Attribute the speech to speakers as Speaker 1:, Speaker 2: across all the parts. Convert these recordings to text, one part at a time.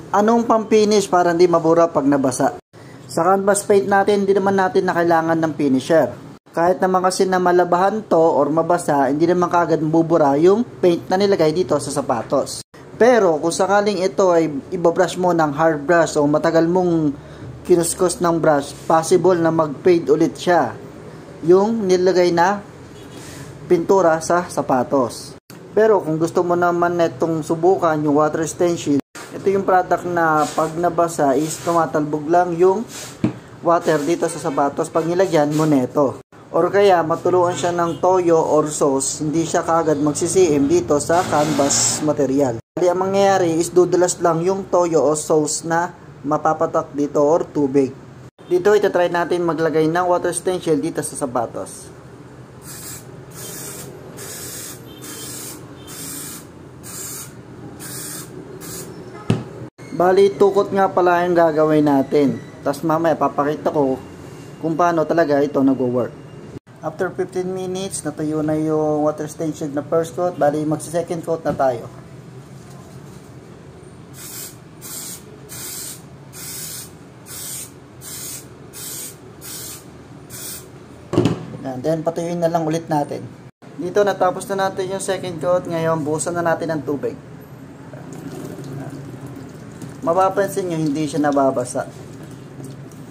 Speaker 1: Anong pang-finish para hindi mabura pag nabasa? Sa canvas paint natin, hindi naman natin na kailangan ng finisher. Kahit naman kasi na malabahan to or mabasa, hindi naman kaagad mabubura yung paint na nilagay dito sa sapatos. Pero kung sakaling ito ay ibabrush mo ng hard brush o matagal mong kinuskus ng brush, possible na mag-fade ulit siya yung nilagay na pintura sa sapatos. Pero kung gusto mo naman netong subukan yung water stain shield, ito yung product na pag nabasa is tumatalbog lang yung water dito sa sapatos pag nilagyan mo neto. Or kaya matuluan siya ng toyo or sauce, hindi siya kagad magsisiim dito sa canvas material. Kaya ang mangyayari is dudulas lang yung toyo o sauce na mapapatak dito or tubig. Dito itatry natin maglagay ng water stain shield dito sa sapatos. Bali, tukot nga pala yung gagawin natin. Tapos mamaya papakita ko kung paano talaga ito nag-work. After 15 minutes, natuyo na yung water stain shield na first coat. Bali, magsi-second coat na tayo. Yan, then patuyuin na lang ulit natin. Dito natapos na natin yung second coat. Ngayon, buhusan na natin ng tubig. Mapapansin nyo, hindi siya nababasa.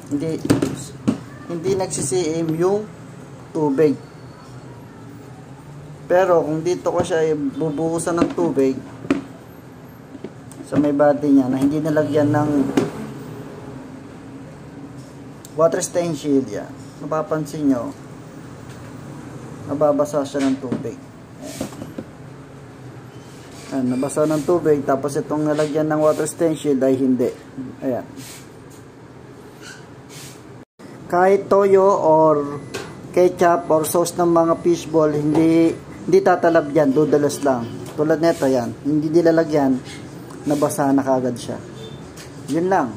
Speaker 1: Hindi nagsisiim yung tubig. Pero kung dito ko siya bubuhusan ng tubig sa may body niya na hindi nalagyan ng water stain shield, yan, mapapansin nyo, nababasa siya ng tubig. Ayan, nabasa ng tubig, tapos itong nalagyan ng water stain shield ay hindi. Ayan. Kahit toyo or ketchup or sauce ng mga fishball, hindi tatalab yan, dudalas lang. Tulad nito yan, hindi nilalagyan, nabasa na kagad siya. Yun lang.